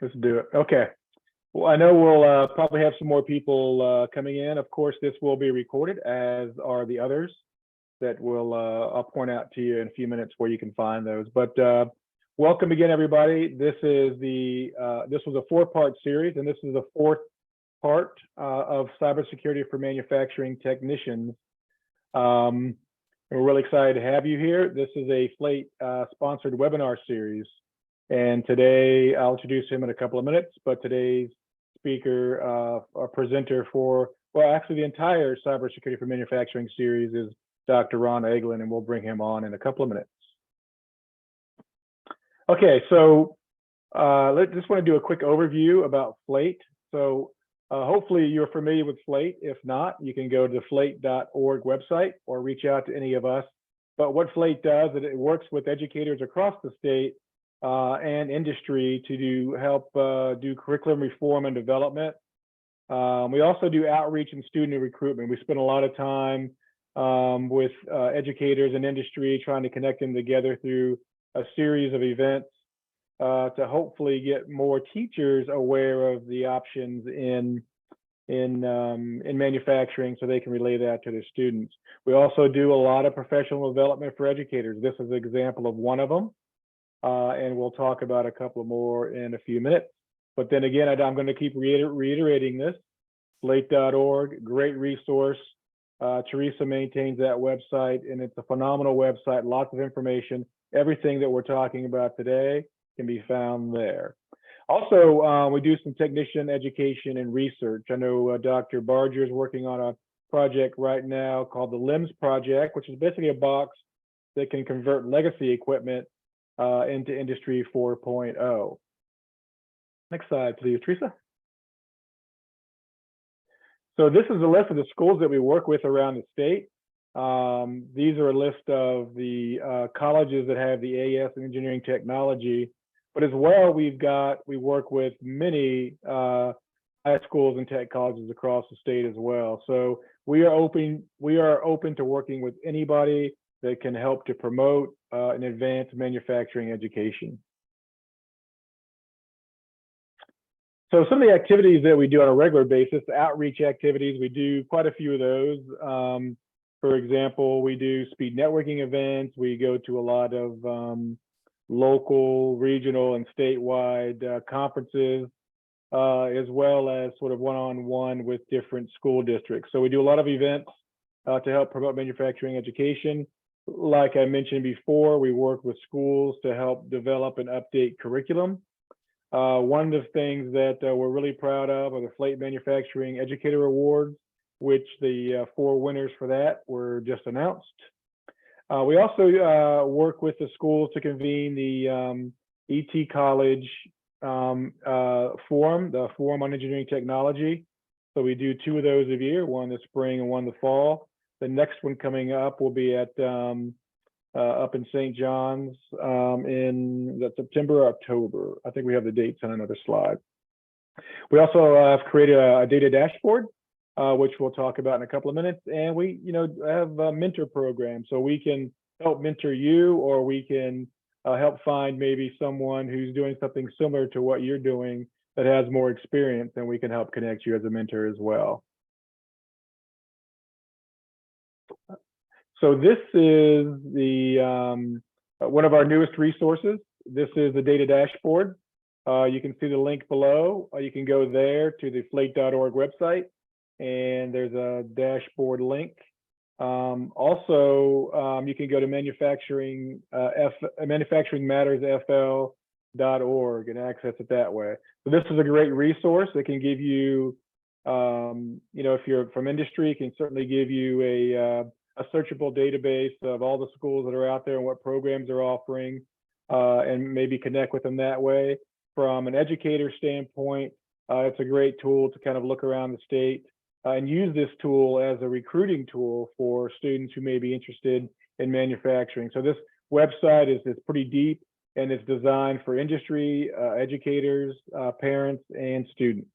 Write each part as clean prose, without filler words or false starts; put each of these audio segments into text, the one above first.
Let's do it. Okay. Well, I know we'll probably have some more people coming in. Of course, this will be recorded, as are the others that will I'll point out to you in a few minutes where you can find those. But welcome again, everybody. This is this was a 4-part series, and this is the 4th part of cybersecurity for manufacturing technicians. We're really excited to have you here. This is a FLATE sponsored webinar series. And today, I'll introduce him in a couple of minutes, but today's speaker, our presenter for, well, actually the entire Cybersecurity for Manufacturing series is Dr. Ron Eaglin, and we'll bring him on in a couple of minutes. Okay, so just want to do a quick overview about FLATE. So hopefully you're familiar with FLATE. If not, you can go to the FLATE.org website or reach out to any of us. But what FLATE does is it works with educators across the state and industry to help do curriculum reform and development. We also do outreach and student recruitment. We spend a lot of time with educators and industry trying to connect them together through a series of events to hopefully get more teachers aware of the options in manufacturing so they can relay that to their students. We also do a lot of professional development for educators. This is an example of one of them. And we'll talk about a couple more in a few minutes. But then again, I'm going to keep reiterating this. FLATE.org, great resource. Teresa maintains that website, and it's a phenomenal website, lots of information. Everything that we're talking about today can be found there. Also, we do some technician education and research. I know Dr. Barger is working on a project right now called the LIMS Project, which is basically a box that can convert legacy equipment into Industry 4.0. Next slide, please, Teresa. So this is a list of the schools that we work with around the state. These are a list of the colleges that have the AS in engineering technology, but as well, we work with many high schools and tech colleges across the state as well. So we are open to working with anybody that can help to promote and advance manufacturing education. So some of the activities that we do on a regular basis, outreach activities, we do quite a few of those. For example, we do speed networking events. We go to a lot of local, regional, and statewide conferences, as well as sort of one-on-one with different school districts. So we do a lot of events to help promote manufacturing education. Like I mentioned before, we work with schools to help develop and update curriculum. One of the things that we're really proud of are the FLATE Manufacturing Educator Awards, which the 4 winners for that were just announced. We also work with the schools to convene the ET College Forum, the Forum on Engineering Technology. So we do 2 of those a year, one in the spring and one in the fall. The next one coming up will be at up in St. John's in September or October. I think we have the dates on another slide. We also have created a data dashboard, which we'll talk about in a couple of minutes. And we, have a mentor program, so we can help mentor you, or we can help find maybe someone who's doing something similar to what you're doing that has more experience, and we can help connect you as a mentor as well. So this is the one of our newest resources. This is the data dashboard. You can see the link below. You can go there to the FLATE.org website, and there's a dashboard link. Also, you can go to Manufacuring Mattersfl.org and access it that way. So this is a great resource that can give you, if you're from industry, it can certainly give you a searchable database of all the schools that are out there and what programs they're offering, and maybe connect with them that way. From an educator standpoint, it's a great tool to kind of look around the state and use this tool as a recruiting tool for students who may be interested in manufacturing. So this website is pretty deep, and it's designed for industry, educators, parents, and students.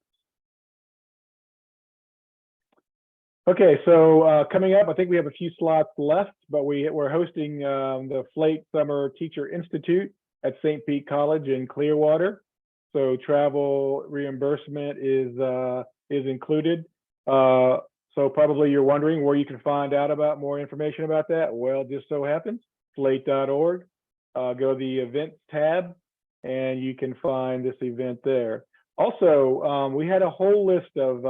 Okay, so coming up, I think we have a few slots left, but we're hosting the FLATE Summer Teacher Institute at St. Pete College in Clearwater. so travel reimbursement is included. So probably you're wondering where you can find out about more information about that. Well, just so happens, FLATE.org. Go to the events tab, and you can find this event there. Also, we had a whole list of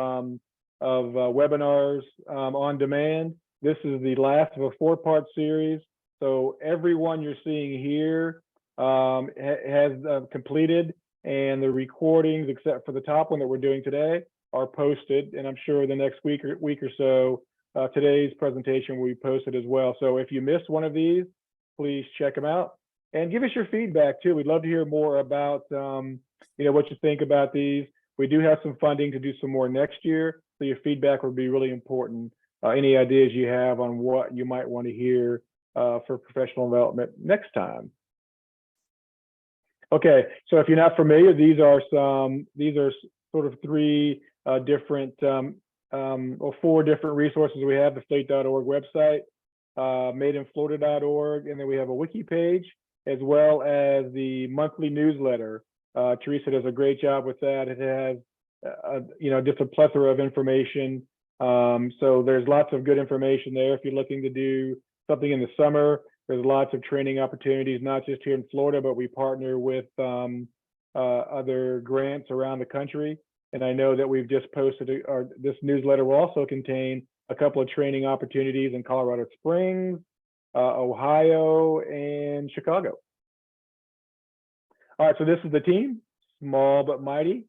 webinars on demand. This is the last of a 4-part series. So everyone you're seeing here has completed, and the recordings, except for the top one that we're doing today, are posted. And I'm sure the next week or so, today's presentation will be posted as well. So if you missed one of these, please check them out and give us your feedback too. We'd love to hear more about what you think about these. We do have some funding to do some more next year, so your feedback would be really important. Any ideas you have on what you might want to hear for professional development next time. Okay, so if you're not familiar, these are sort of 3 different or 4 different resources we have: the FLATE.org website, madeinflorida.org, and then we have a wiki page, as well as the monthly newsletter. Teresa does a great job with that. It has just a plethora of information. So there's lots of good information there. If you're looking to do something in the summer, there's lots of training opportunities, not just here in Florida, but we partner with other grants around the country. And I know that we've just posted, this newsletter will also contain a couple of training opportunities in Colorado Springs, Ohio, and Chicago. All right, so this is the team, small but mighty.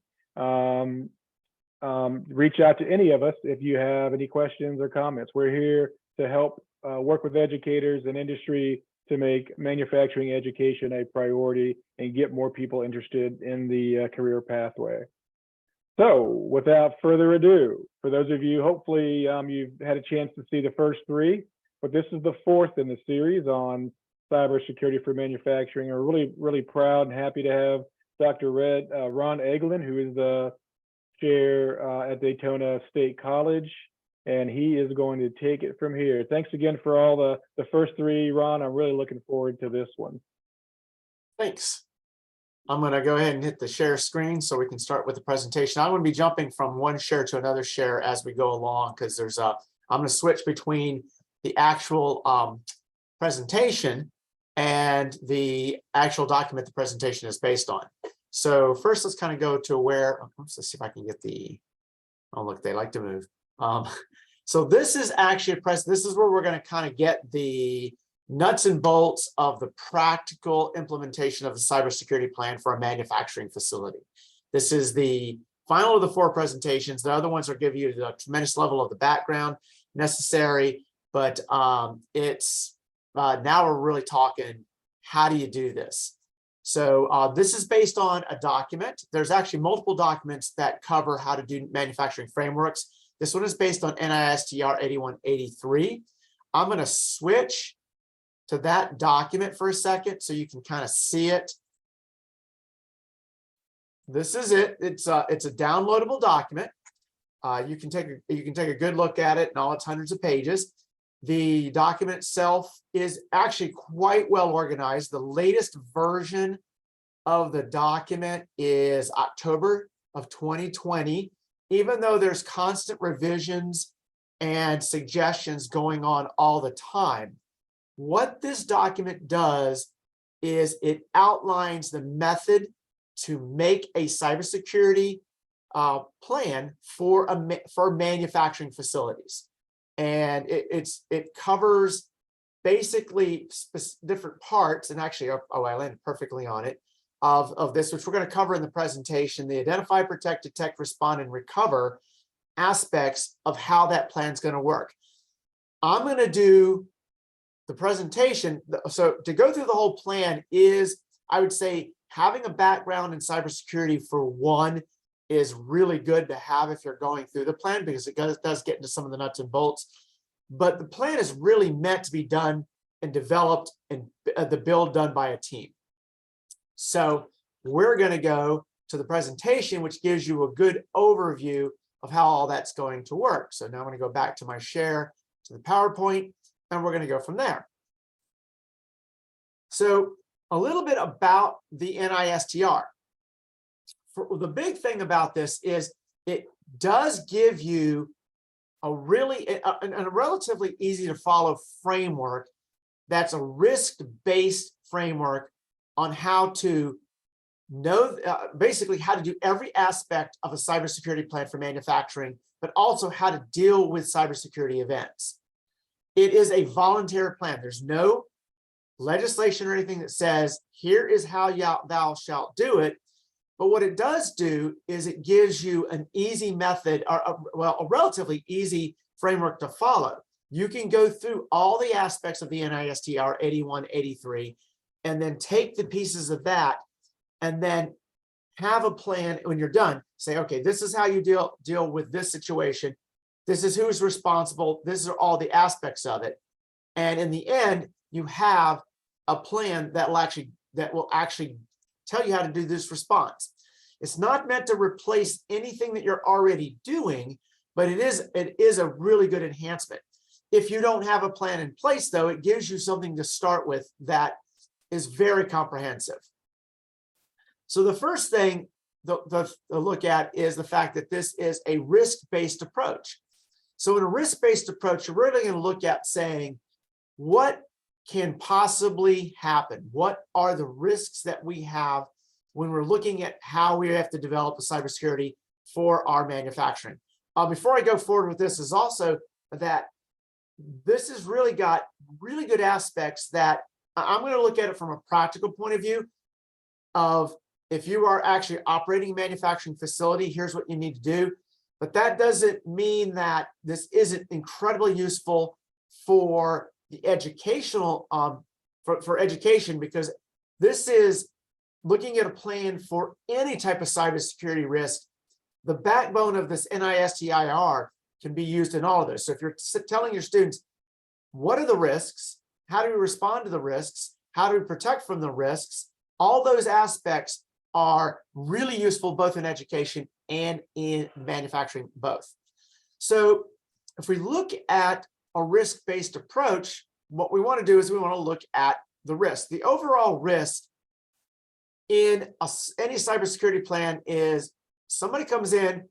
Reach out to any of us if you have any questions or comments. We're here to help work with educators and industry to make manufacturing education a priority and get more people interested in the career pathway. So without further ado, for those of you, hopefully you've had a chance to see the first 3, but this is the 4th in the series on cybersecurity for manufacturing. We're really, really proud and happy to have Dr. Ron Eaglin, who is the chair at Daytona State College, and he is going to take it from here. Thanks again for all the first 3, Ron. I'm really looking forward to this one. Thanks. I'm going to go ahead and hit the share screen so we can start with the presentation. I'm going to be jumping from one share to another share as we go along, because there's I'm going to switch between the actual presentation and the actual document the presentation is based on. So first, let's kind of go to where, let's see if I can get the, oh, look, they like to move. So this is actually this is where we're going to kind of get the nuts and bolts of the practical implementation of the cybersecurity plan for a manufacturing facility. This is the final of the 4 presentations. The other ones will give you the tremendous level of the background necessary, but it's now we're really talking, how do you do this? So this is based on a document. There's actually multiple documents that cover how to do manufacturing frameworks. This one is based on NISTR 8183. I'm going to switch to that document for a second so you can kind of see it. This is it. It's a downloadable document. You can take a good look at it, and all its hundreds of pages. The document itself is actually quite well organized. The latest version of the document is October of 2020. Even though there's constant revisions and suggestions going on all the time, what this document does is it outlines the method to make a cybersecurity plan for manufacturing facilities. And it covers basically different parts, and actually, oh, I landed perfectly on it, of this, which we're going to cover in the presentation: the identify, protect, detect, respond, and recover aspects of how that plan is going to work. I'm going to do the presentation. So to go through the whole plan is, I would say, having a background in cybersecurity for one is really good to have if you're going through the plan, because it does get into some of the nuts and bolts. But the plan is really meant to be done and developed and the build done by a team. So we're going to go to the presentation, which gives you a good overview of how all that's going to work. So now I'm going to go back to my share, to the PowerPoint, and we're going to go from there. So a little bit about the NISTR. the big thing about this is it does give you a relatively easy to follow framework that's a risk-based framework on how to know, basically how to do every aspect of a cybersecurity plan for manufacturing, but also how to deal with cybersecurity events. It is a voluntary plan. There's no legislation or anything that says, here is how thou shalt do it. But what it does do is it gives you an easy method, or a relatively easy framework to follow. You can go through all the aspects of the NISTR 81, 83, and then take the pieces of that and then have a plan when you're done. Say, okay, this is how you deal with this situation. This is who's responsible. These are all the aspects of it. And in the end, you have a plan that will actually tell you how to do this response. It's not meant to replace anything that you're already doing, but it is a really good enhancement. If you don't have a plan in place, though, it gives you something to start with that is very comprehensive. So the first thing to look at is the fact that this is a risk-based approach. So in a risk-based approach, you're really going to look at saying, what can possibly happen? What are the risks that we have when we're looking at how we have to develop a cybersecurity for our manufacturing? Before I go forward with this, is also that this has really got really good aspects that I'm going to look at it from a practical point of view of, if you are actually operating a manufacturing facility, here's what you need to do. But that doesn't mean that this isn't incredibly useful for the educational, for education, because this is looking at a plan for any type of cybersecurity risk. The backbone of this NISTIR can be used in all of this. So if you're telling your students, what are the risks? How do we respond to the risks? How do we protect from the risks? All those aspects are really useful both in education and in manufacturing both. So if we look at a risk-based approach, what we want to do is we want to look at the risk. The overall risk in any cybersecurity plan is somebody comes in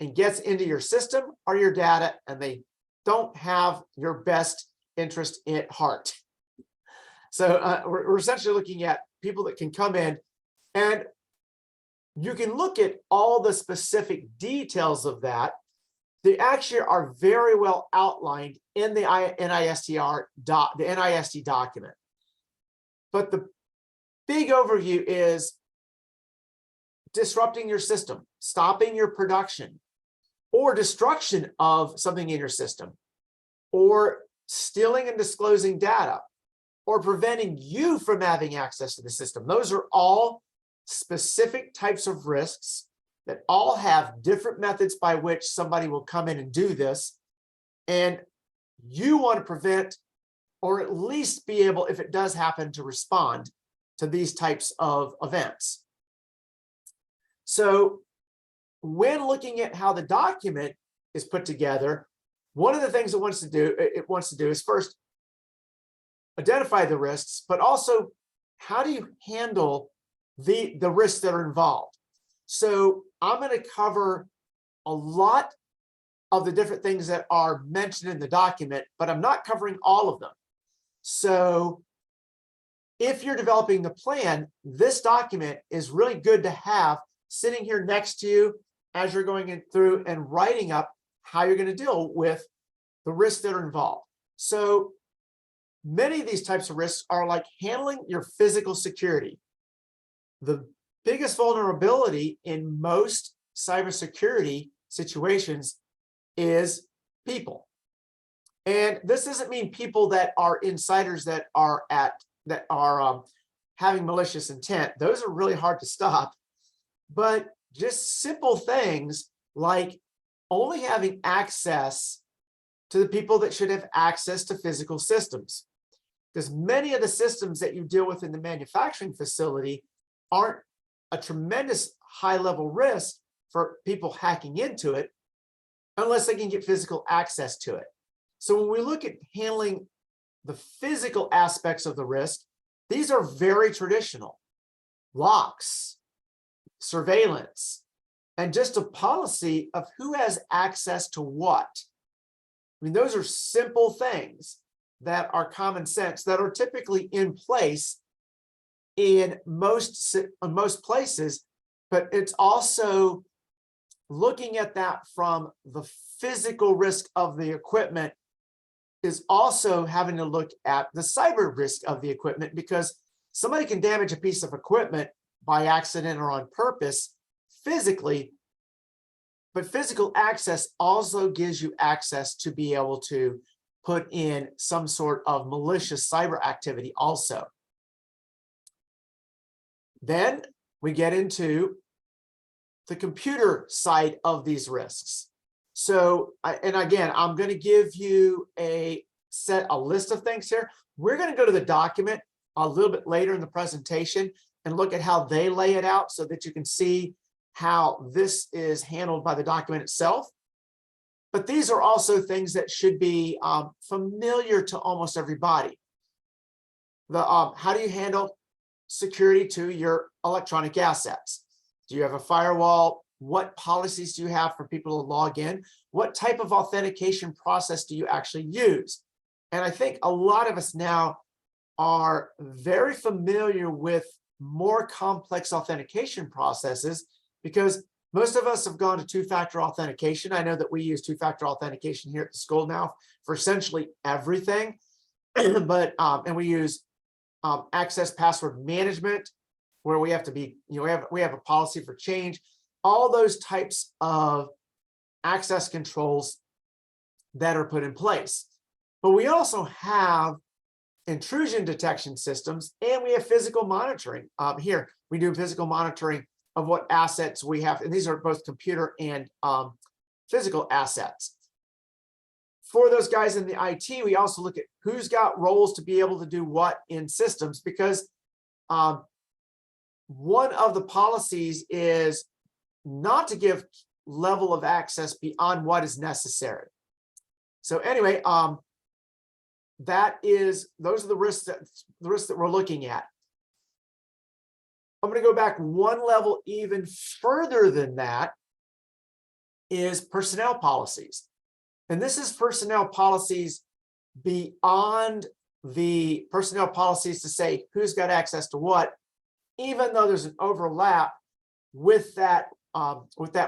and gets into your system or your data, and they don't have your best interest at heart. So we're essentially looking at people that can come in, and you can look at all the specific details of that. They actually are very well outlined in the NIST document. But the big overview is disrupting your system, stopping your production, or destruction of something in your system, or stealing and disclosing data, or preventing you from having access to the system. Those are all specific types of risks that all have different methods by which somebody will come in and do this. And you want to prevent, or at least be able, if it does happen, to respond to these types of events. So when looking at how the document is put together, one of the things it wants to do is first identify the risks, but also how do you handle the risks that are involved. So I'm going to cover a lot of the different things that are mentioned in the document, but I'm not covering all of them. So if you're developing the plan, this document is really good to have sitting here next to you as you're going through and writing up how you're going to deal with the risks that are involved. So many of these types of risks are like handling your physical security. The biggest vulnerability in most cybersecurity situations is people. And this doesn't mean people that are insiders that are having malicious intent. Those are really hard to stop. But just simple things like only having access to the people that should have access to physical systems. Because many of the systems that you deal with in the manufacturing facility aren't a tremendous high-level risk for people hacking into it unless they can get physical access to it. So when we look at handling the physical aspects of the risk, these are very traditional. Locks, surveillance, and just a policy of who has access to what. I mean, those are simple things that are common sense that are typically in place in most places, but it's also looking at that from the physical risk of the equipment is also having to look at the cyber risk of the equipment, because somebody can damage a piece of equipment by accident or on purpose physically, but physical access also gives you access to be able to put in some sort of malicious cyber activity also. Then we get into the computer side of these risks. So, and again, I'm going to give you a list of things here. We're going to go to the document a little bit later in the presentation and look at how they lay it out so that you can see how this is handled by the document itself. But these are also things that should be familiar to almost everybody. How do you handle security to your electronic assets? Do you have a firewall? What policies do you have for people to log in? What type of authentication process do you actually use? And I think a lot of us now are very familiar with more complex authentication processes because most of us have gone to two-factor authentication. I know that we use two-factor authentication here at the school now for essentially everything, but and we use access password management, where we have to be, we have a policy for change, all those types of access controls that are put in place. But we also have intrusion detection systems, and we have physical monitoring. Here, we do physical monitoring of what assets we have, and these are both computer and physical assets. For those guys in the IT, we also look at who's got roles to be able to do what in systems, because one of the policies is not to give level of access beyond what is necessary. So anyway, those are the risks that we're looking at. I'm going to go back one level even further than that, is personnel policies. And this is personnel policies beyond the personnel policies to say who's got access to what, even though there's an overlap with that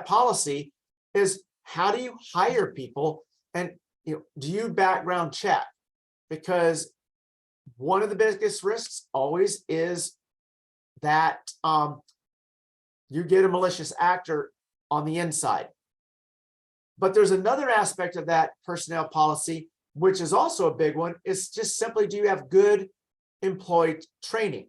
policy, is how do you hire people, and do you background check? Because one of the biggest risks always is that you get a malicious actor on the inside. But there's another aspect of that personnel policy, which is also a big one, is just simply, do you have good employee training?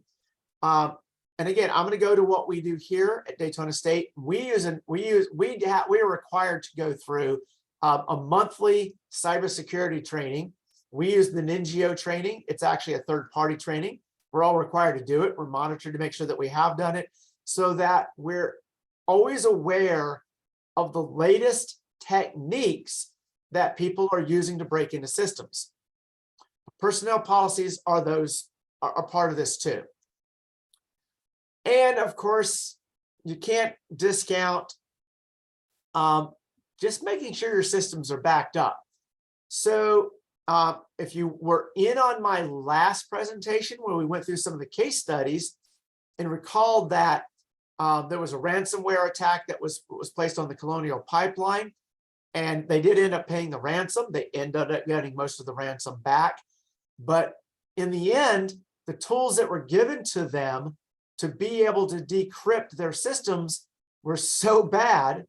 And again, I'm going to go to what we do here at Daytona State. We are required to go through a monthly cybersecurity training. We use the NINGIO training. It's actually a third-party training. We're all required to do it. We're monitored to make sure that we have done it, so that we're always aware of the latest techniques that people are using to break into systems. Personnel policies are part of this too. And of course, you can't discount just making sure your systems are backed up. So if you were in on my last presentation where we went through some of the case studies and recalled that there was a ransomware attack that was placed on the Colonial Pipeline, and they did end up paying the ransom. They ended up getting most of the ransom back. But in the end, the tools that were given to them to be able to decrypt their systems were so bad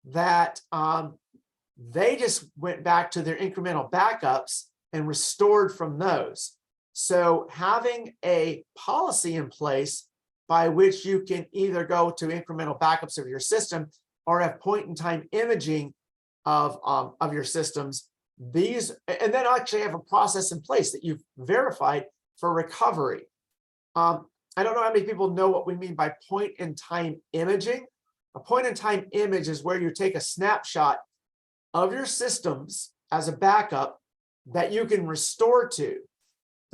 that they just went back to their incremental backups and restored from those. So having a policy in place by which you can either go to incremental backups of your system or have point-in-time imaging of your systems, and then actually have a process in place that you've verified for recovery. I don't know how many people know what we mean by point-in-time imaging. A point-in-time image is where you take a snapshot of your systems as a backup that you can restore to.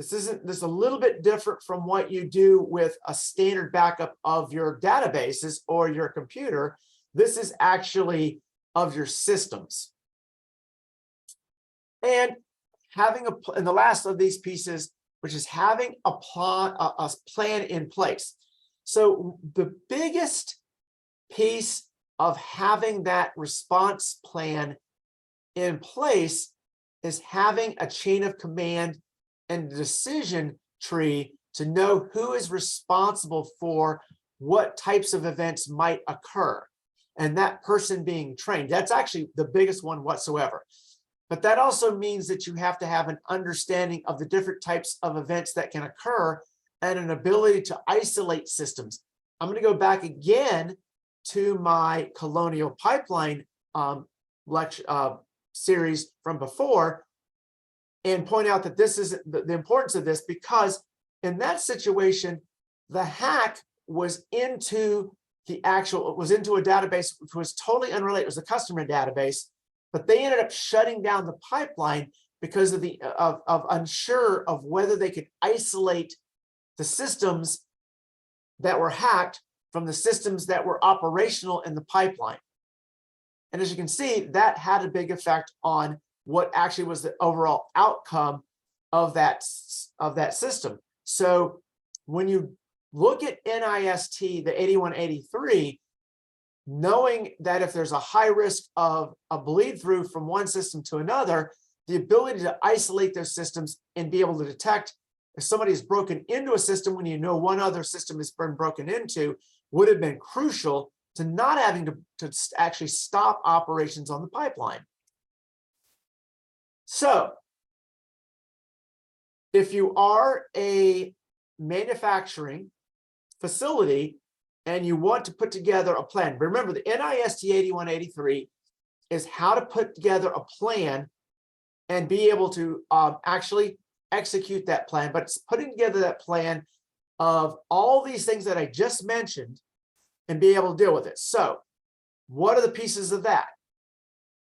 This is a little bit different from what you do with a standard backup of your databases or your computer. This is actually of your systems. And and the last of these pieces, which is having a plan in place. So the biggest piece of having that response plan in place is having a chain of command and decision tree to know who is responsible for what types of events might occur, and that person being trained. That's actually the biggest one whatsoever. But that also means that you have to have an understanding of the different types of events that can occur and an ability to isolate systems. I'm going to go back again to my Colonial Pipeline lecture series from before and point out that this is the importance of this, because in that situation, the hack was into a database which was totally unrelated. It was a customer database, but they ended up shutting down the pipeline because of unsure of whether they could isolate the systems that were hacked from the systems that were operational in the pipeline. And as you can see, that had a big effect on what actually was the overall outcome of that system. So when you look at NIST, the 8183, knowing that if there's a high risk of a bleed through from one system to another, the ability to isolate those systems and be able to detect if somebody has broken into a system when you know one other system has been broken into would have been crucial to not having to actually stop operations on the pipeline. So if you are a manufacturing facility and you want to put together a plan, remember the NIST 8183 is how to put together a plan and be able to actually execute that plan, but it's putting together that plan of all these things that I just mentioned and be able to deal with it. So what are the pieces of that?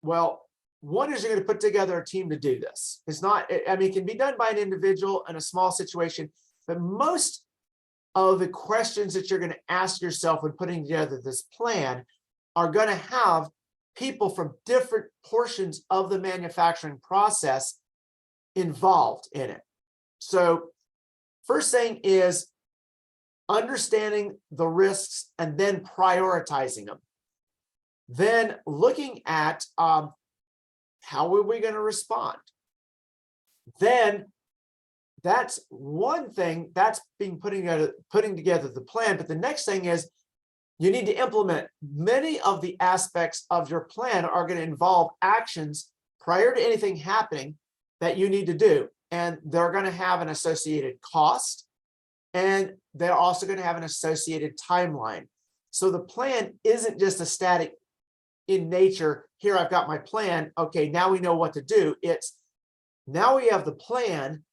Well, one is you're going to put together a team to do this. It's not, I mean, it can be done by an individual in a small situation, but most of the questions that you're going to ask yourself when putting together this plan are going to have people from different portions of the manufacturing process involved in it. So first thing is understanding the risks and then prioritizing them. Then looking at how are we going to respond? Then that's one thing that's being putting together the plan. But the next thing is you need to implement. Many of the aspects of your plan are going to involve actions prior to anything happening that you need to do. And they're going to have an associated cost, and they're also going to have an associated timeline. So the plan isn't just a static in nature. Here, I've got my plan. Okay, now we know what to do. It's now we have the plan.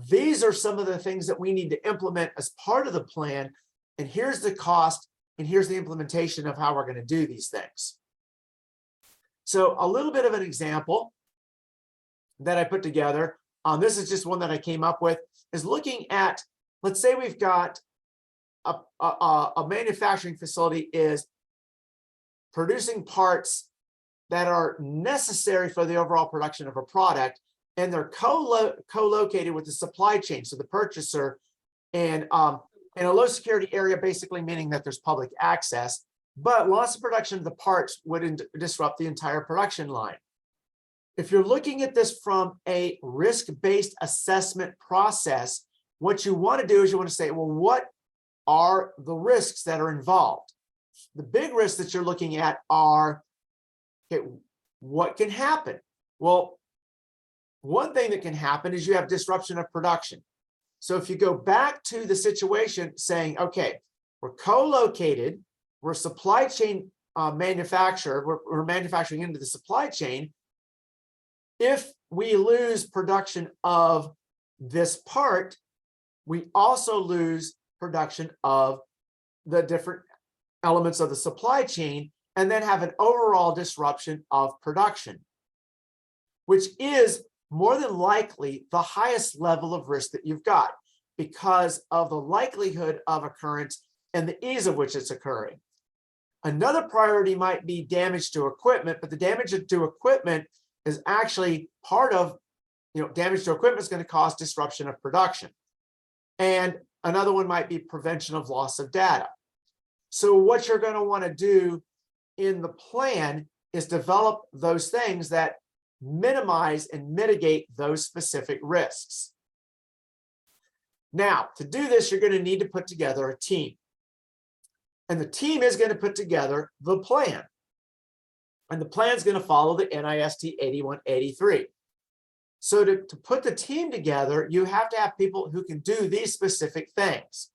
These are some of the things that we need to implement as part of the plan. And here's the cost, and here's the implementation of how we're going to do these things. So a little bit of an example that I put together, this is just one that I came up with, is looking at, let's say we've got a manufacturing facility is producing parts that are necessary for the overall production of a product, and they're co-located with the supply chain, so the purchaser, and in a low security area, basically meaning that there's public access, but loss of production of the parts would disrupt the entire production line. If you're looking at this from a risk-based assessment process, what you want to do is you want to say, well, what are the risks that are involved? The big risks that you're looking at are, okay, what can happen? Well, one thing that can happen is you have disruption of production. So if you go back to the situation saying, okay, we're co-located, we're supply chain manufacturer, we're manufacturing into the supply chain. If we lose production of this part, we also lose production of the different elements of the supply chain, and then have an overall disruption of production, which is more than likely the highest level of risk that you've got because of the likelihood of occurrence and the ease of which it's occurring. Another priority might be damage to equipment, but the damage to equipment is actually part of, damage to equipment is going to cause disruption of production. And another one might be prevention of loss of data. So what you're going to want to do in the plan is develop those things that minimize and mitigate those specific risks. Now, to do this, you're going to need to put together a team. And the team is going to put together the plan. And the plan is going to follow the NIST 8183. So to put the team together, you have to have people who can do these specific things.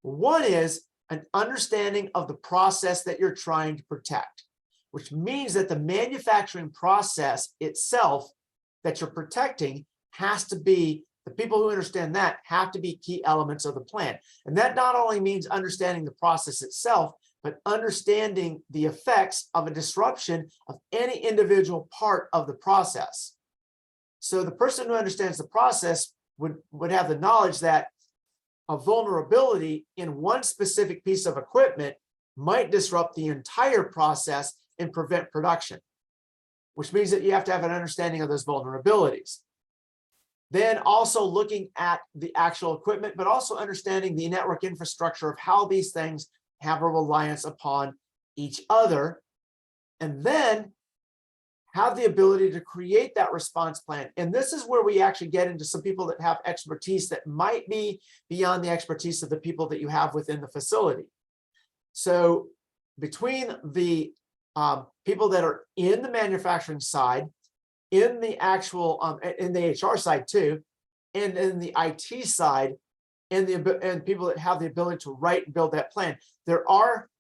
One is an understanding of the process that you're trying to protect, which means that the manufacturing process itself that you're protecting has to be, the people who understand that have to be key elements of the plan. And that not only means understanding the process itself, but understanding the effects of a disruption of any individual part of the process. So the person who understands the process would have the knowledge that a vulnerability in one specific piece of equipment might disrupt the entire process and prevent production, which means that you have to have an understanding of those vulnerabilities. Then also looking at the actual equipment, but also understanding the network infrastructure of how these things have a reliance upon each other, and then have the ability to create that response plan. And this is where we actually get into some people that have expertise that might be beyond the expertise of the people that you have within the facility. So between the people that are in the manufacturing side, in the actual, in the HR side too, and in the IT side, and people that have the ability to write and build that plan, there are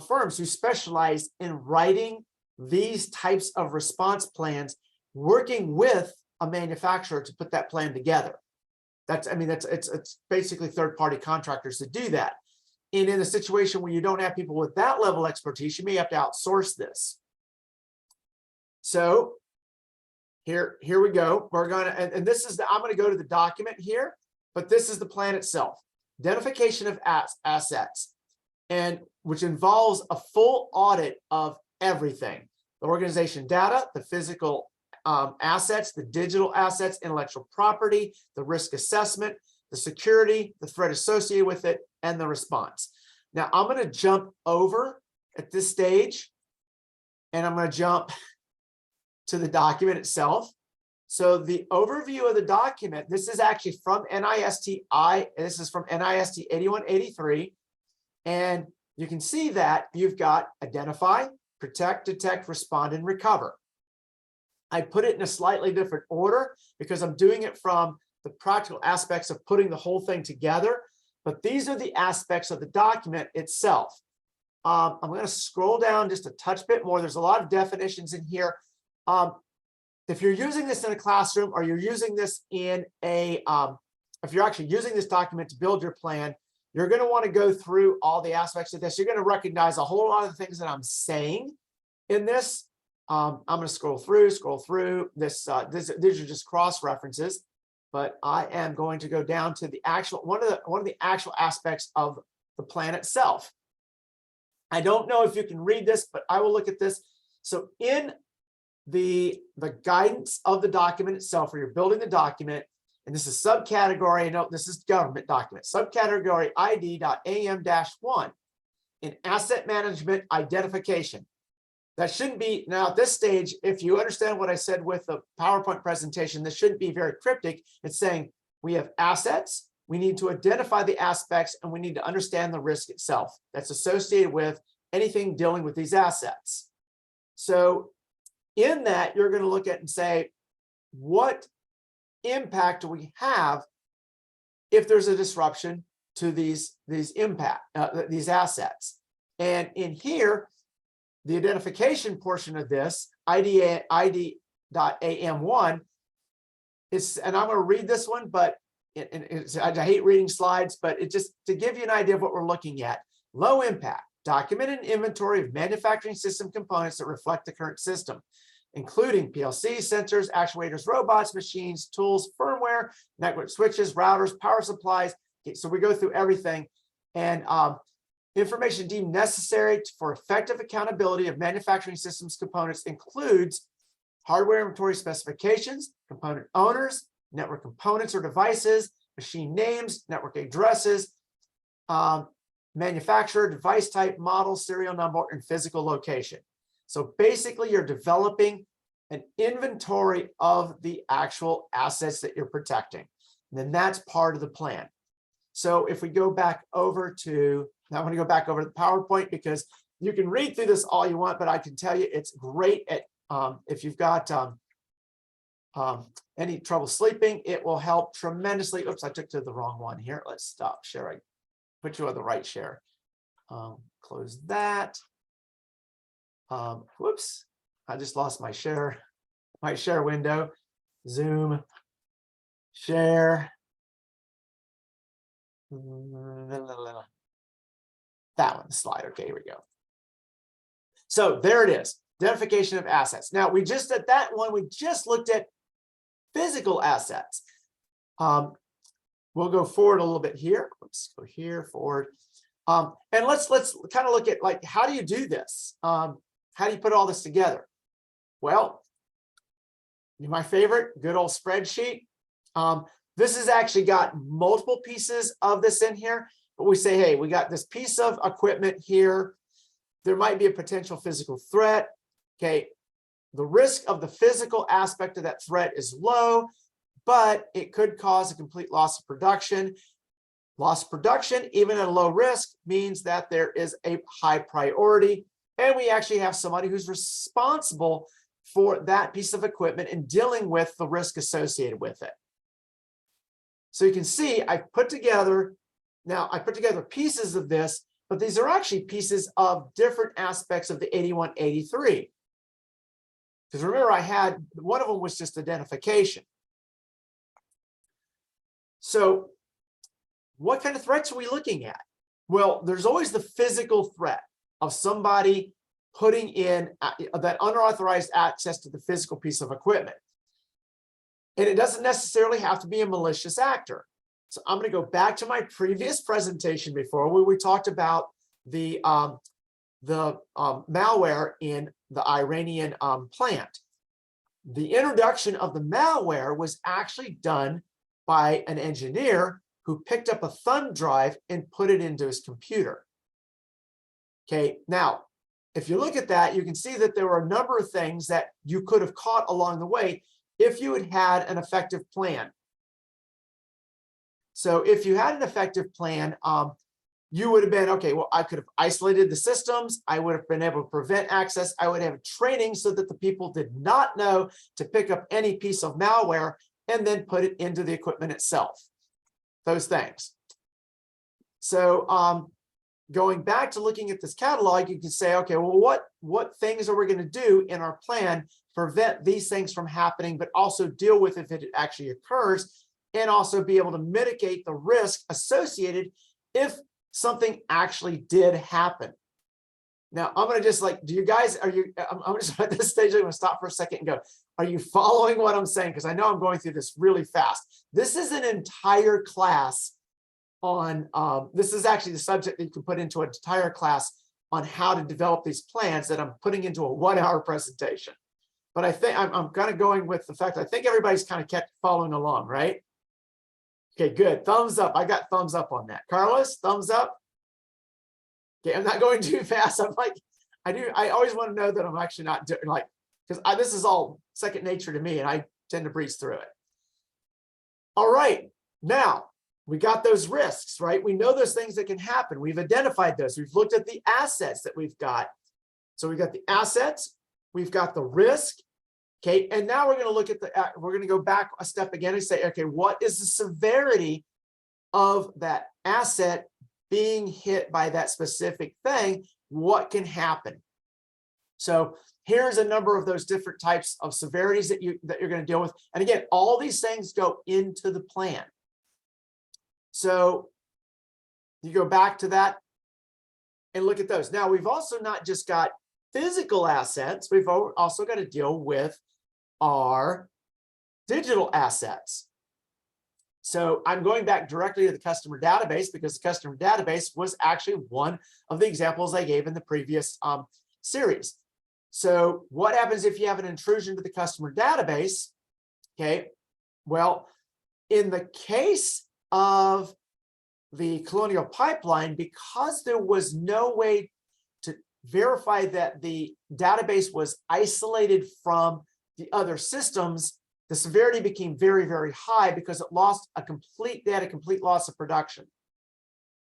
firms who specialize in writing these types of response plans, working with a manufacturer to put that plan together. It's basically third-party contractors that do that. And in a situation where you don't have people with that level of expertise, you may have to outsource this. So here we go. We're gonna, and this is I'm gonna go to the document here, but this is the plan itself. Identification of assets, and which involves a full audit of everything: the organization data, the physical assets, the digital assets, intellectual property, the risk assessment, the security, the threat associated with it, and the response. Now I'm going to jump over at this stage, and I'm going to jump to the document itself. So the overview of the document, this is actually from NIST 8183, and you can see that you've got identify, protect, detect, respond, and recover. I put it in a slightly different order because I'm doing it from the practical aspects of putting the whole thing together, but these are the aspects of the document itself. I'm going to scroll down just a touch bit more. There's a lot of definitions in here. If you're using this in a classroom, or you're using this in a, if you're actually using this document to build your plan, you're going to want to go through all the aspects of this. You're going to recognize a whole lot of the things that I'm saying in this. I'm going to scroll through this. These are just cross references, but I am going to go down to the actual one of the actual aspects of the plan itself. I don't know if you can read this, but I will look at this. So in the guidance of the document itself, where you're building the document, and this is subcategory, note this is government document, subcategory ID.am-1 in asset management identification. That shouldn't be, now at this stage, if you understand what I said with the PowerPoint presentation, this shouldn't be very cryptic. It's saying we have assets, we need to identify the aspects, and we need to understand the risk itself that's associated with anything dealing with these assets. So in that, you're going to look at and say, what impact do we have if there's a disruption to these assets? And in here, the identification portion of this, ID.am1, is, and I'm going to read this one, but I hate reading slides, but it just to give you an idea of what we're looking at. Low impact, document an inventory of manufacturing system components that reflect the current system. including PLCs, sensors, actuators, robots, machines, tools, firmware, network switches, routers, power supplies. Okay, so we go through everything. And information deemed necessary for effective accountability of manufacturing systems components includes hardware inventory specifications, component owners, network components or devices, machine names, network addresses, manufacturer, device type, model, serial number, and physical location. So basically, you're developing an inventory of the actual assets that you're protecting. And then that's part of the plan. So if we go back over to, now I'm going to go back over to the PowerPoint because you can read through this all you want, but I can tell you it's great at if you've got any trouble sleeping, it will help tremendously. Oops, I took to the wrong one here. Let's stop sharing. Put you on the right share. Close that. Whoops, I just lost my share window. Zoom, share. That one, slide. Okay, here we go. So there it is, identification of assets. Now we just at that one, we just looked at physical assets. We'll go forward a little bit here. Let's go here forward. And let's kind of look at like, how do you do this? How do you put all this together? Well, my favorite, good old spreadsheet. This has actually got multiple pieces of this in here, but we say, hey, we got this piece of equipment here. There might be a potential physical threat. Okay, the risk of the physical aspect of that threat is low, but it could cause a complete loss of production. Loss of production, even at a low risk, means that there is a high priority. And we actually have somebody who's responsible for that piece of equipment and dealing with the risk associated with it. So you can see I put together pieces of this, but these are actually pieces of different aspects of the 8183. Because remember, I had one of them was just identification. So what kind of threats are we looking at? Well, there's always the physical threat of somebody putting in that unauthorized access to the physical piece of equipment. And it doesn't necessarily have to be a malicious actor. So I'm going to go back to my previous presentation before where we talked about the malware in the Iranian plant. The introduction of the malware was actually done by an engineer who picked up a thumb drive and put it into his computer. Okay, now, if you look at that, you can see that there were a number of things that you could have caught along the way if you had had an effective plan. So if you had an effective plan, you would have been, okay, well, I could have isolated the systems. I would have been able to prevent access. I would have training so that the people did not know to pick up any piece of malware and then put it into the equipment itself. Those things. So going back to looking at this catalog, you can say, okay, well, what things are we going to do in our plan to prevent these things from happening, but also deal with if it actually occurs, and also be able to mitigate the risk associated if something actually did happen. Now, I'm going to just like, do you guys, I'm just at this stage, I'm going to stop for a second and go, are you following what I'm saying? Because I know I'm going through this really fast. This is an entire class on, this is actually the subject that you can put into an entire class on how to develop these plans that I'm putting into a 1-hour presentation. But I think I'm kind of going with the fact that I think everybody's kind of kept following along, right? Okay, good. Thumbs up. I got thumbs up on that. Carlos, thumbs up. Okay, I'm not going too fast. I'm like, I always want to know that I'm actually not doing like, because this is all second nature to me and I tend to breeze through it. All right, now we got those risks, right? We know those things that can happen. We've identified those. We've looked at the assets that we've got. So we've got the assets, we've got the risk. Okay, and now we're going to look at we're going to go back a step again and say, okay, what is the severity of that asset being hit by that specific thing? What can happen? So here's a number of those different types of severities that you're going to deal with. And again, all these things go into the plan. So you go back to that and look at those. Now, we've also not just got physical assets, we've also got to deal with our digital assets. So I'm going back directly to the customer database because the customer database was actually one of the examples I gave in the previous series. So what happens if you have an intrusion to the customer database? Okay, well, in the case of the Colonial Pipeline, because there was no way to verify that the database was isolated from the other systems, the severity became very, very high because it lost they had a complete loss of production.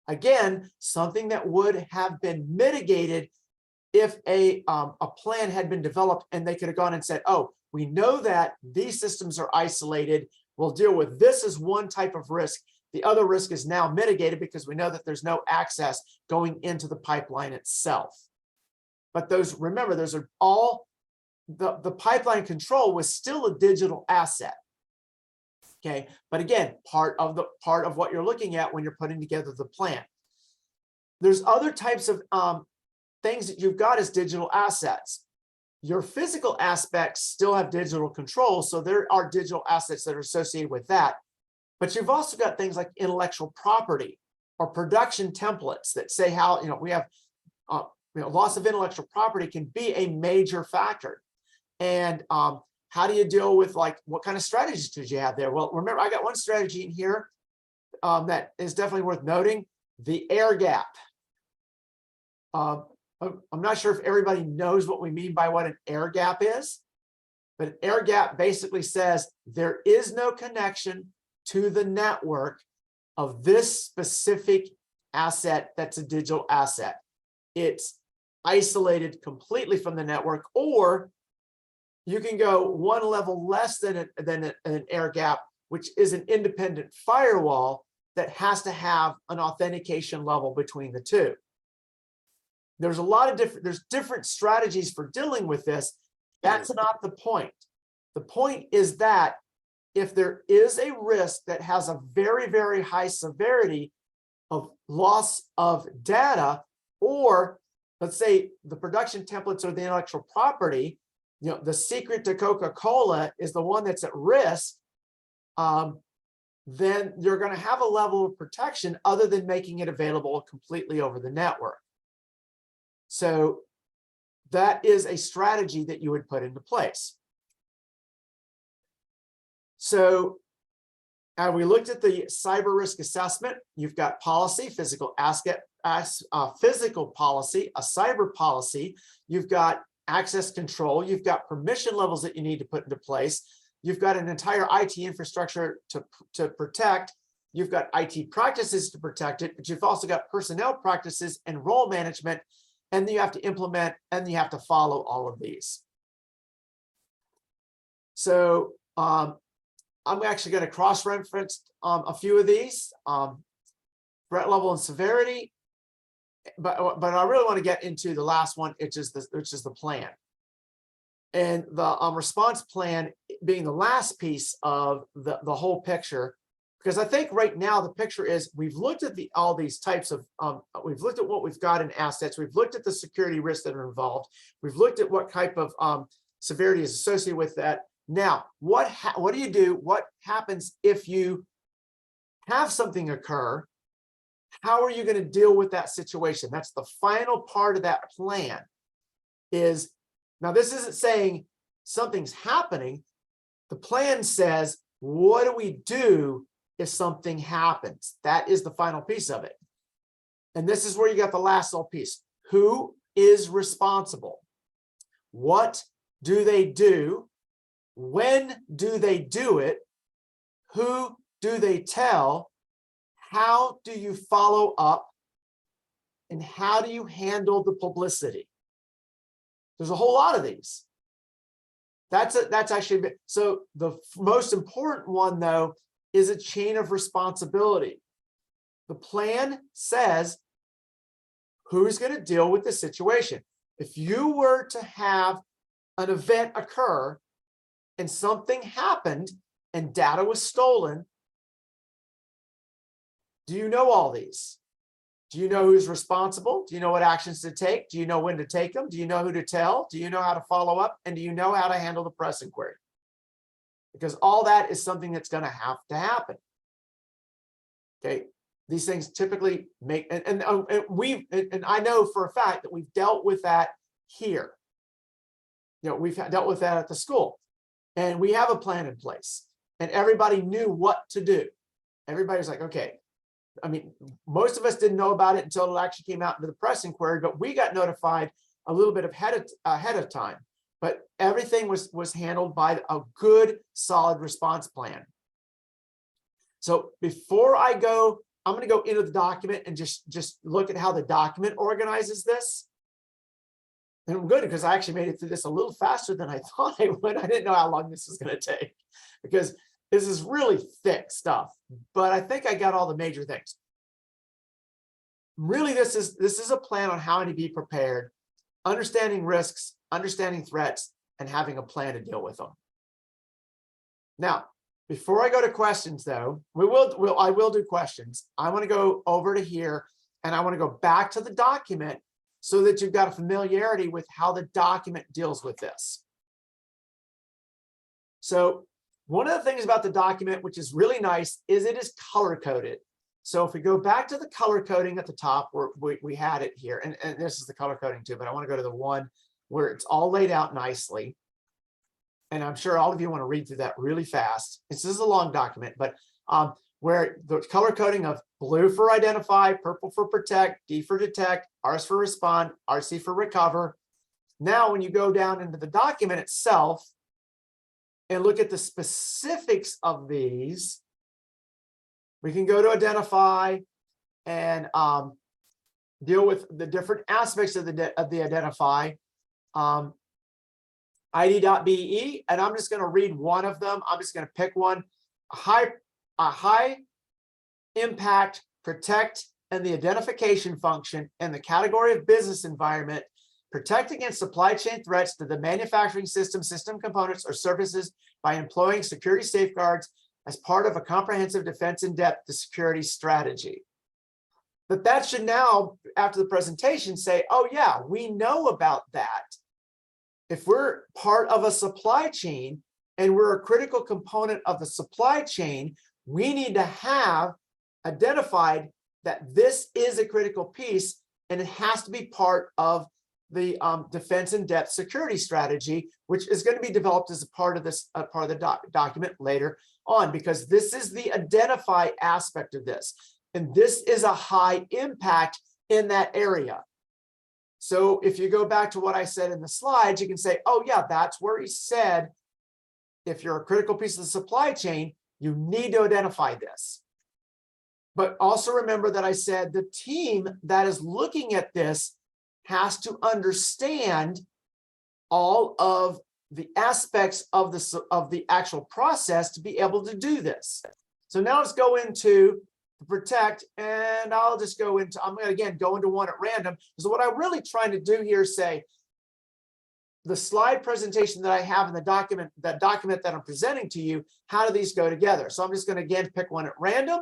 Again, something that would have been mitigated if a plan had been developed and they could have gone and said, oh, we know that these systems are isolated. We'll deal with this as one type of risk. The other risk is now mitigated because we know that there's no access going into the pipeline itself. But remember, those are all, the pipeline control was still a digital asset. Okay, but again, part of what you're looking at when you're putting together the plan. There's other types of things that you've got as digital assets. Your physical aspects still have digital control, so there are digital assets that are associated with that. But you've also got things like intellectual property or production templates that say how, we have, loss of intellectual property can be a major factor. And how do you deal with, like, what kind of strategies did you have there? Well, remember, I got one strategy in here that is definitely worth noting: the air gap. I'm not sure if everybody knows what we mean by what an air gap is, but an air gap basically says there is no connection to the network of this specific asset that's a digital asset. It's isolated completely from the network, or you can go one level less than an air gap, which is an independent firewall that has to have an authentication level between the two. There's a lot of different strategies for dealing with this. That's not the point. The point is that if there is a risk that has a very, very high severity of loss of data, or let's say the production templates or the intellectual property, the secret to Coca-Cola is the one that's at risk, then you're going to have a level of protection other than making it available completely over the network. So that is a strategy that you would put into place. So we looked at the cyber risk assessment. You've got policy, physical policy, a cyber policy. You've got access control. You've got permission levels that you need to put into place. You've got an entire IT infrastructure to protect. You've got IT practices to protect it, but you've also got personnel practices and role management, and you have to implement and you have to follow all of these. So I'm actually going to cross-reference a few of these, threat level and severity, but I really want to get into the last one, which is the plan. And the response plan being the last piece of the whole picture, because I think right now the picture is we've looked at all these types of, we've looked at what we've got in assets, we've looked at the security risks that are involved, we've looked at what type of severity is associated with that. Now, what do you do? What happens if you have something occur? How are you going to deal with that situation? That's the final part of that plan. Now, this isn't saying something's happening. The plan says, what do we do if something happens? That is the final piece of it. And this is where you got the last little piece. Who is responsible? What do they do? When do they do it? Who do they tell? How do you follow up? And how do you handle the publicity? There's a whole lot of these. That's actually, so the most important one, though, is a chain of responsibility. The plan says who's going to deal with the situation. If you were to have an event occur and something happened and data was stolen, do you know all these? Do you know who's responsible? Do you know what actions to take? Do you know when to take them? Do you know who to tell? Do you know how to follow up? And do you know how to handle the press inquiry? Because all that is something that's going to have to happen. Okay, these things typically make, and I know for a fact that we've dealt with that here. You know, we've dealt with that at the school, and we have a plan in place, and everybody knew what to do. Everybody's like, okay. I mean, most of us didn't know about it until it actually came out into the press inquiry, but we got notified a little bit ahead of time. But everything was handled by a good, solid response plan. So before I go, I'm going to go into the document and just look at how the document organizes this. And I'm good because I actually made it through this a little faster than I thought I would. I didn't know how long this was going to take because this is really thick stuff, but I think I got all the major things. Really, this is a plan on how to be prepared, understanding risks, understanding threats, and having a plan to deal with them. Now, before I go to questions, though, I will do questions. I want to go over to here, and I want to go back to the document so that you've got a familiarity with how the document deals with this. So one of the things about the document, which is really nice, is it is color coded. So if we go back to the color coding at the top, where we had it here, and this is the color coding too, but I want to go to the one where it's all laid out nicely. And I'm sure all of you want to read through that really fast. This is a long document, but where the color coding of blue for identify, purple for protect, D for detect, RS for respond, RC for recover. Now, when you go down into the document itself, and look at the specifics of these, we can go to identify and deal with the different aspects of the identify. ID.BE, and I'm just going to read one of them. I'm just going to pick one. A high impact protect and the identification function in the category of business environment. Protect against supply chain threats to the manufacturing system, system components, or services by employing security safeguards as part of a comprehensive defense in-depth security strategy. But that should now, after the presentation, say, oh yeah, we know about that. If we're part of a supply chain and we're a critical component of the supply chain, we need to have identified that this is a critical piece and it has to be part of the defense in-depth security strategy, which is going to be developed as a part of this part of the document later on, because this is the identify aspect of this, and this is a high impact in that area. So if you go back to what I said in the slides, you can say, oh yeah, that's where he said if you're a critical piece of the supply chain, you need to identify this. But also remember that I said the team that is looking at this has to understand all of the aspects of the actual process to be able to do this. So now let's go into the protect, and I'll just go into, I'm going to again go into one at random. So what I'm really trying to do here is say the slide presentation that I have in the document, that I'm presenting to you, how do these go together? So I'm just going to again pick one at random.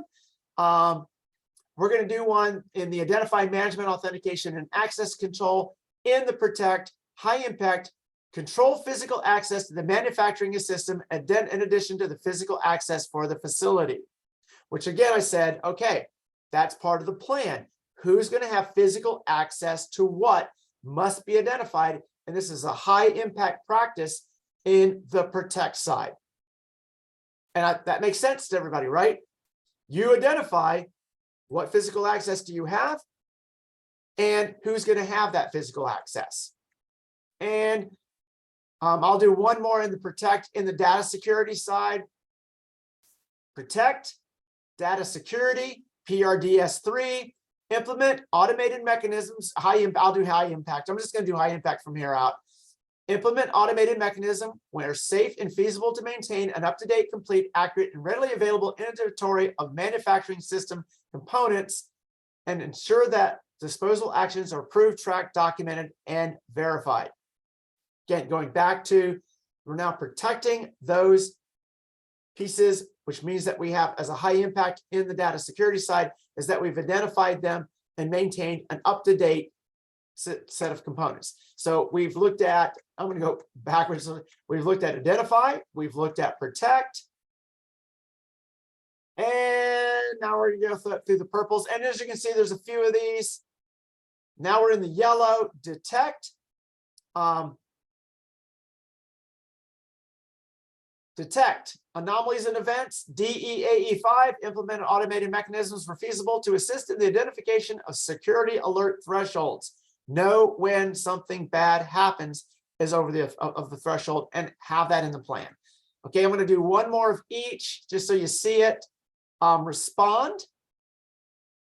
We're going to do one in the identify, management, authentication, and access control in the protect, high impact, control physical access to the manufacturing system, and then in addition to the physical access for the facility, which again, I said, okay, that's part of the plan. Who's going to have physical access to what must be identified? And this is a high impact practice in the protect side. And that makes sense to everybody, right? You identify what physical access do you have and who's going to have that physical access. And I'll do one more in the protect in the data security side. Protect, data security, PRDS3, implement automated mechanisms, I'll do high impact. I'm just going to do high impact from here out. Implement automated mechanism where safe and feasible to maintain an up-to-date, complete, accurate, and readily available inventory of manufacturing system components, and ensure that disposal actions are approved, tracked, documented, and verified. Again, going back to, we're now protecting those pieces, which means that we have as a high impact in the data security side is that we've identified them and maintained an up-to-date set of components. So we've looked at, I'm going to go backwards. We've looked at identify, we've looked at protect, and now we're going to go through the purples. And as you can see, there's a few of these. Now we're in the yellow, detect. Detect anomalies and events. DEAE5, implemented automated mechanisms where feasible to assist in the identification of security alert thresholds. Know when something bad happens is over the threshold and have that in the plan. Okay, I'm going to do one more of each just so you see it. Respond.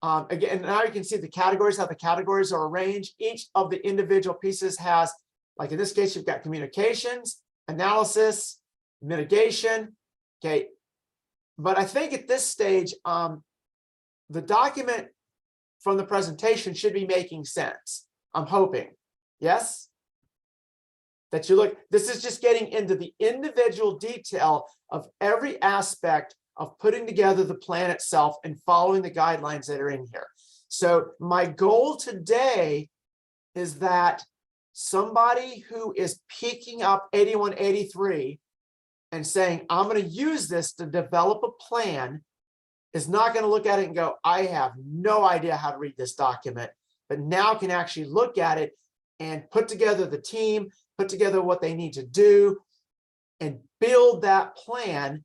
Again, now you can see the categories, how the categories are arranged. Each of the individual pieces has, like in this case, you've got communications, analysis, mitigation. Okay, but I think at this stage, the document from the presentation should be making sense. I'm hoping. Yes? That you look, this is just getting into the individual detail of every aspect of putting together the plan itself and following the guidelines that are in here. So my goal today is that somebody who is picking up 8183 and saying, I'm going to use this to develop a plan, is not going to look at it and go, I have no idea how to read this document, but now can actually look at it and put together the team, put together what they need to do, and build that plan,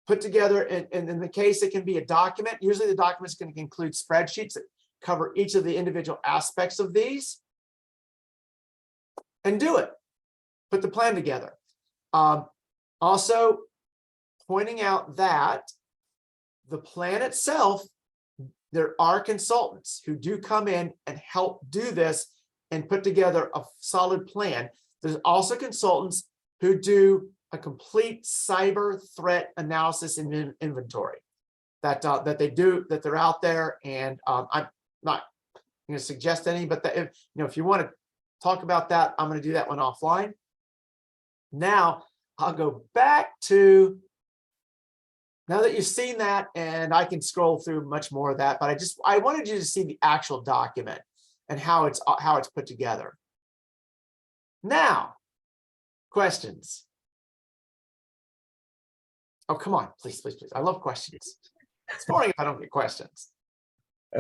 put together, and in the case, it can be a document. Usually the document's going to include spreadsheets that cover each of the individual aspects of these, and do it. Put the plan together. Also, pointing out that the plan itself, there are consultants who do come in and help do this and put together a solid plan. There's also consultants who do a complete cyber threat analysis and inventory that they're out there. And I'm not going to suggest any, but if you want to talk about that, I'm going to do that one offline. Now I'll go back to, now that you've seen that, and I can scroll through much more of that, but I wanted you to see the actual document and how it's put together. Now, questions. Oh, come on, please, please, please. I love questions. It's boring if I don't get questions.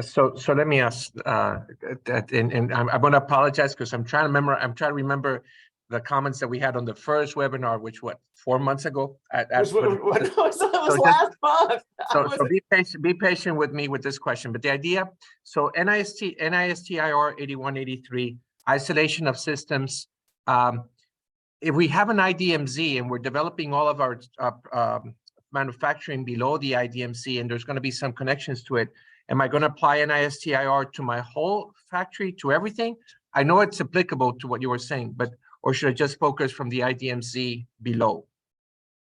So let me ask, and I'm going to apologize because I'm trying to remember the comments that we had on the first webinar, which 4 months ago? It was last month. So be patient with me with this question. But the idea, so NIST IR 8183, isolation of systems. If we have an IDMZ and we're developing all of our manufacturing below the IDMZ, and there's going to be some connections to it, am I going to apply NIST IR to my whole factory, to everything? I know it's applicable to what you were saying, but or should I just focus from the IDMZ below?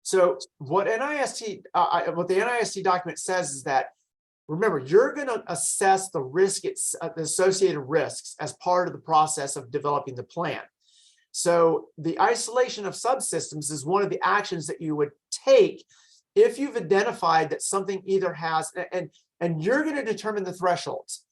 So what the NIST document says is that, remember, you're going to assess the risk, the associated risks as part of the process of developing the plan. So the isolation of subsystems is one of the actions that you would take if you've identified that something either has, and you're going to determine the thresholds.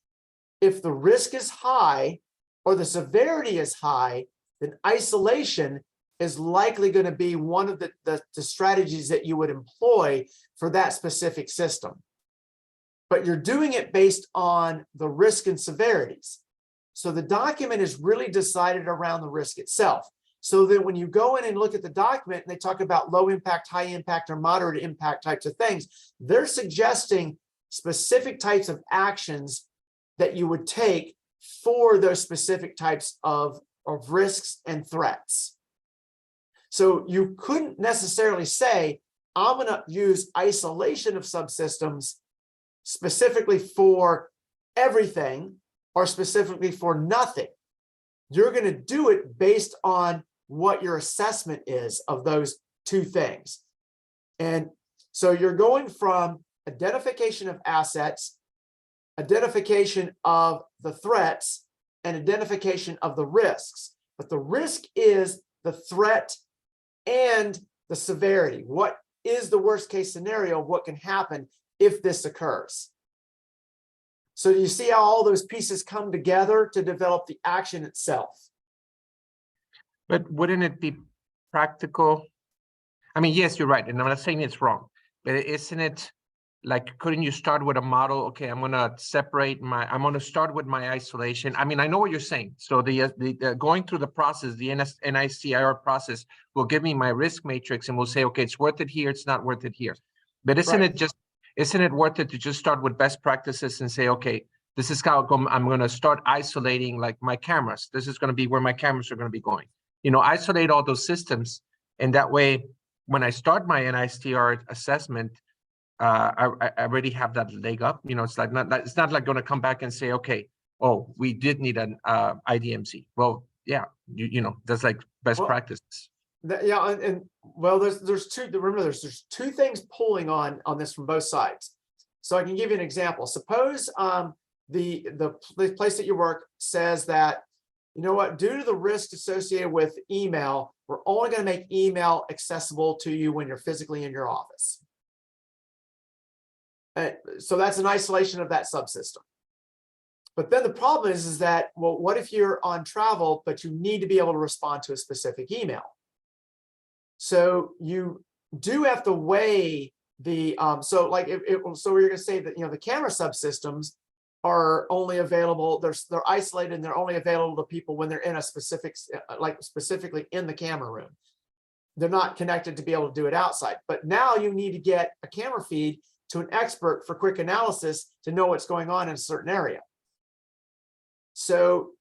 If the risk is high or the severity is high, then isolation is likely going to be one of the strategies that you would employ for that specific system. But you're doing it based on the risk and severities. So the document is really decided around the risk itself. So that when you go in and look at the document and they talk about low impact, high impact, or moderate impact types of things, they're suggesting specific types of actions that you would take for those specific types of risks and threats. So you couldn't necessarily say, I'm going to use isolation of subsystems specifically for everything or specifically for nothing. You're going to do it based on what your assessment is of those two things. And so you're going from identification of assets, identification of the threats, and identification of the risks. But the risk is the threat and the severity. What is the worst case scenario? What can happen if this occurs? So you see how all those pieces come together to develop the action itself? But wouldn't it be practical? I mean, yes, you're right, and I'm not saying it's wrong, but isn't it like, couldn't you start with a model? Okay, I'm gonna start with my isolation. I mean, I know what you're saying. So the going through the process, the NICIR process will give me my risk matrix and will say, okay, it's worth it here, it's not worth it here. But isn't it worth it to just start with best practices and say, okay, this is how I'm gonna start isolating like my cameras. This is gonna be where my cameras are gonna be going. Isolate all those systems, and that way, when I start my NICR assessment, I already have that leg up. It's like it's not like going to come back and say, okay, oh, we did need an IDMZ. Well, yeah, that's like best practices. Yeah, and well, there's two. Remember, there's two things pulling on this from both sides. So I can give you an example. Suppose the place that you work says that, you know what, due to the risk associated with email, we're only going to make email accessible to you when you're physically in your office. So that's an isolation of that subsystem. But then the problem is that, well, what if you're on travel, but you need to be able to respond to a specific email? So you do have to weigh the, so like, so we're going to say that, the camera subsystems are only available, they're isolated and they're only available to people when they're in a specific, like specifically in the camera room. They're not connected to be able to do it outside. But now you need to get a camera feed to an expert for quick analysis to know what's going on in a certain area. So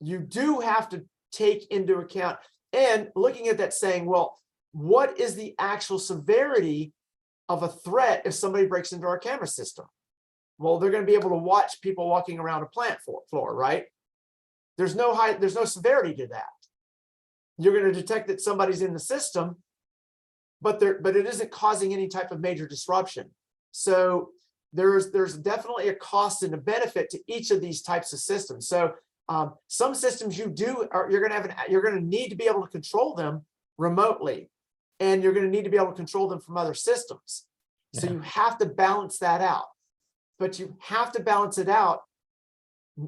you do have to take into account, and looking at that saying, well, what is the actual severity of a threat if somebody breaks into our camera system? Well, they're going to be able to watch people walking around a plant floor, right? There's no severity to that. You're going to detect that somebody's in the system, but it isn't causing any type of major disruption. So there's definitely a cost and a benefit to each of these types of systems. So some systems you're going to need to be able to control them remotely, and you're going to need to be able to control them from other systems. So you have to balance that out. But you have to balance it out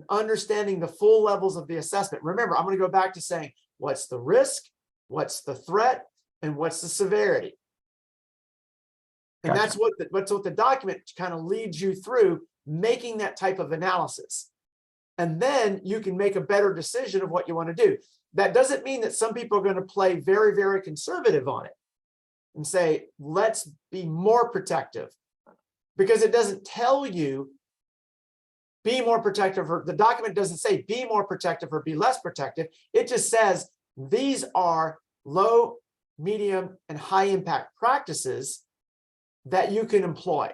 understanding the full levels of the assessment. Remember, I'm going to go back to saying, what's the risk, what's the threat, and what's the severity? And that's what the document kind of leads you through, making that type of analysis. And then you can make a better decision of what you want to do. That doesn't mean that some people are going to play very, very conservative on it and say, let's be more protective, because it doesn't tell you be more protective, or the document doesn't say be more protective or be less protective. It just says these are low, medium, and high impact practices that you can employ.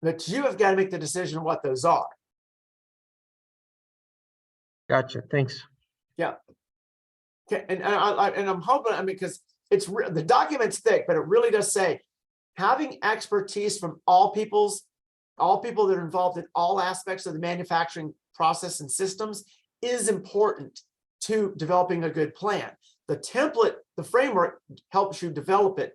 But you have got to make the decision of what those are. Gotcha. Thanks. Yeah. Okay. And I'm hoping, because the document's thick, but it really does say having expertise from all people that are involved in all aspects of the manufacturing process and systems is important to developing a good plan. The template, the framework helps you develop it.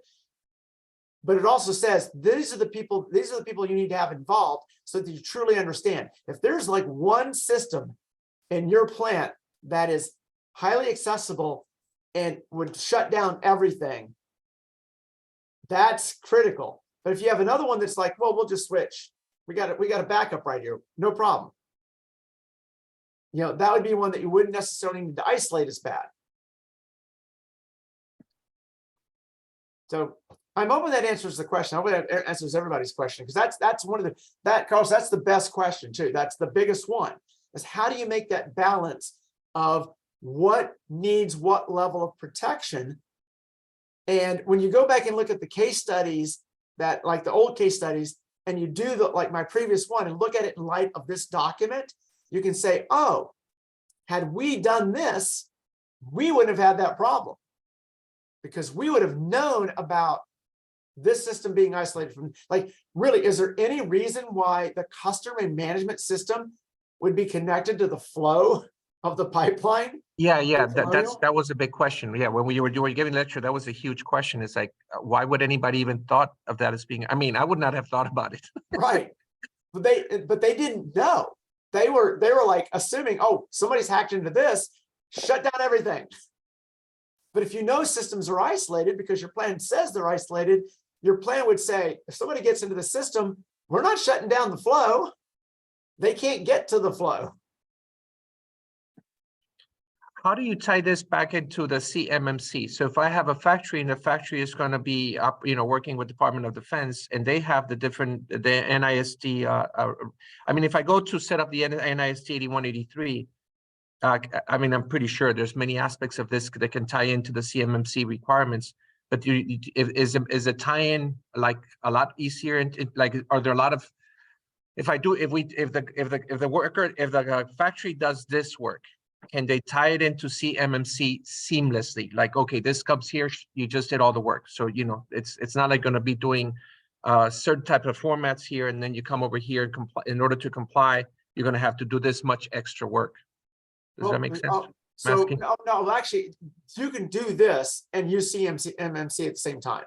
But it also says these are the people you need to have involved so that you truly understand. If there's like one system in your plant that is highly accessible and would shut down everything, that's critical. But if you have another one that's like, well, we'll just switch. We got a backup right here, no problem. That would be one that you wouldn't necessarily need to isolate as bad. So I'm hoping that answers the question. I hope that answers everybody's question, because that's one of Carlos, that's the best question too. That's the biggest one, is how do you make that balance of what needs what level of protection? And when you go back and look at the case studies, that like the old case studies, and you do like my previous one and look at it in light of this document, you can say, oh, had we done this, we wouldn't have had that problem, because we would have known about this system being isolated from, like, really, is there any reason why the customer management system would be connected to the flow of the pipeline? Yeah, that was a big question. Yeah, when you were giving the lecture, that was a huge question. It's like, why would anybody even thought of that as being? I mean, I would not have thought about it. Right. but they didn't know. They were like assuming, oh, somebody's hacked into this, shut down everything. But if you know systems are isolated because your plan says they're isolated, your plan would say, if somebody gets into the system, we're not shutting down the flow. They can't get to the flow. How do you tie this back into the CMMC? So if I have a factory and the factory is going to be up, working with Department of Defense, and they have the NIST. I mean, if I go to set up the NIST 8183, I'm pretty sure there's many aspects of this that can tie into the CMMC requirements. But is a tie-in like a lot easier? And like, are there a lot of, if the factory does this work, can they tie it into CMMC seamlessly? Like, okay, this comes here, you just did all the work. So, it's not like going to be doing certain type of formats here, and then you come over here and comply. In order to comply, you're going to have to do this much extra work. Does that make sense? So no, actually, you can do this and use CMMC at the same time.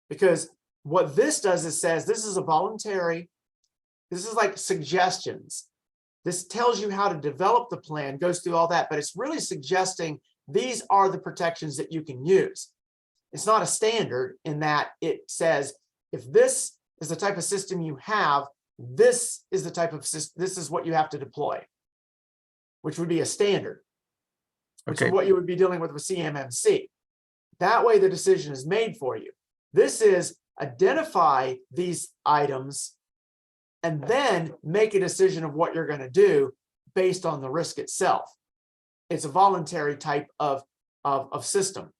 Because what this does is says, this is a voluntary, this is like suggestions. This tells you how to develop the plan, goes through all that, but it's really suggesting these are the protections that you can use. It's not a standard in that it says, if this is the type of system you have, this is the type of system, this is what you have to deploy, which would be a standard, which is what you would be dealing with CMMC. That way the decision is made for you. This is identify these items and then make a decision of what you're going to do based on the risk itself. It's a voluntary type of system.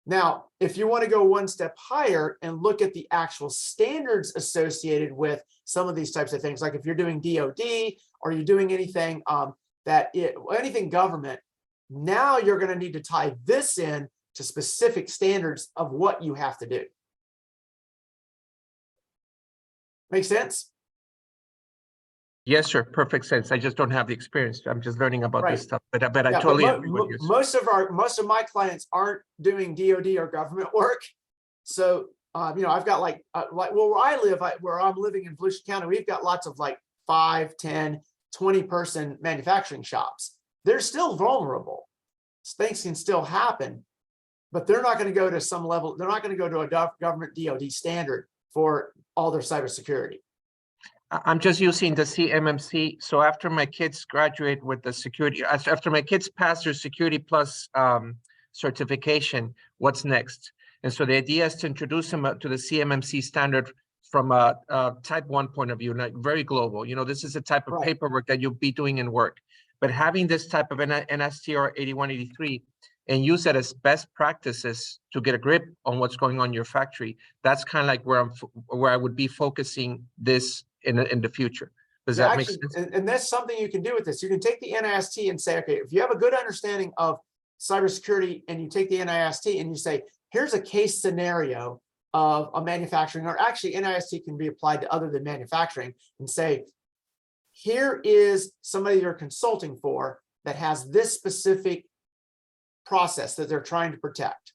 Now, if you want to go one step higher and look at the actual standards associated with some of these types of things, like if you're doing DoD or you're doing anything anything government, now you're going to need to tie this in to specific standards of what you have to do. Make sense? Yes, sir. Perfect sense. I just don't have the experience. I'm just learning about this stuff, but I Yeah, totally but agree with you. Most of my clients aren't doing DoD or government work. So, I've got like where I live, where I'm living in Volusia County, we've got lots of like 5, 10, 20 person manufacturing shops. They're still vulnerable. Things can still happen, but they're not going to go to some level. They're not going to go to a government DoD standard for all their cybersecurity. I'm just using the CMMC. So after my kids graduate with the security, after my kids pass their Security Plus certification, what's next? And so the idea is to introduce them to the CMMC standard from a type 1 point of view, like very global. This is a type of paperwork that you'll be doing in work. But having this type of NSTR 8183 and use that as best practices to get a grip on what's going on in your factory, that's kind of like where I would be focusing this in the future. Does that make sense? And that's something you can do with this. You can take the NIST and say, okay, if you have a good understanding of cybersecurity and you take the NIST and you say, here's a case scenario of a manufacturing, or actually NIST can be applied to other than manufacturing, and say, here is somebody you're consulting for that has this specific process that they're trying to protect.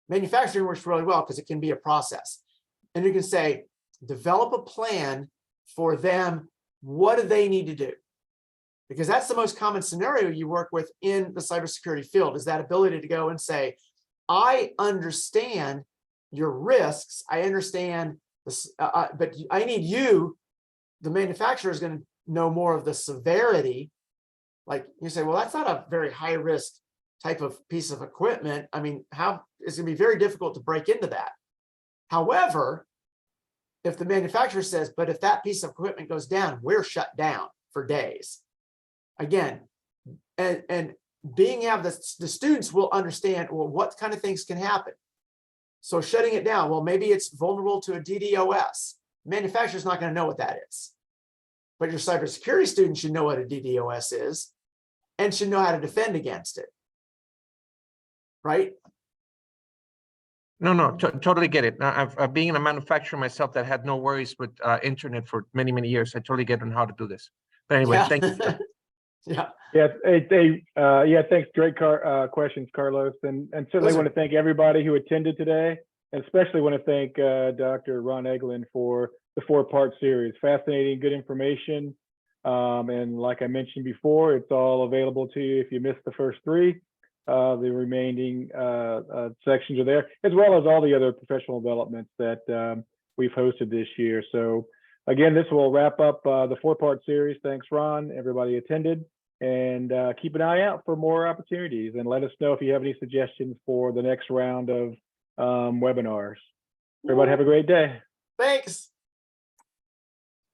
Manufacturing works really well because it can be a process. And you can say, develop a plan for them. What do they need to do? Because that's the most common scenario you work with in the cybersecurity field, is that ability to go and say, I understand your risks. I understand this, but I need you, the manufacturer, is going to know more of the severity. Like you say, well, that's not a very high risk type of piece of equipment. I mean, it's going to be very difficult to break into that. However, if the manufacturer says, but if that piece of equipment goes down, we're shut down for days. Again, and being able the students will understand, well, what kind of things can happen. So shutting it down, well, maybe it's vulnerable to a DDoS. Manufacturer's not going to know what that is. But your cybersecurity student should know what a DDoS is and should know how to defend against it. Right? No, totally get it. I've been a manufacturer myself that had no worries with internet for many, many years. I totally get on how to do this. But anyway, thank you. Thanks. Great questions, Carlos. And certainly want to thank everybody who attended today, and especially want to thank Dr. Ron Eaglin for the 4-part series. Fascinating, good information. And like I mentioned before, it's all available to you if you missed the first 3. The remaining sections are there, as well as all the other professional developments that we've hosted this year. So again, this will wrap up the 4-part series. Thanks, Ron. Everybody attended. And keep an eye out for more opportunities, and let us know if you have any suggestions for the next round of webinars. Everybody have a great day. Thanks.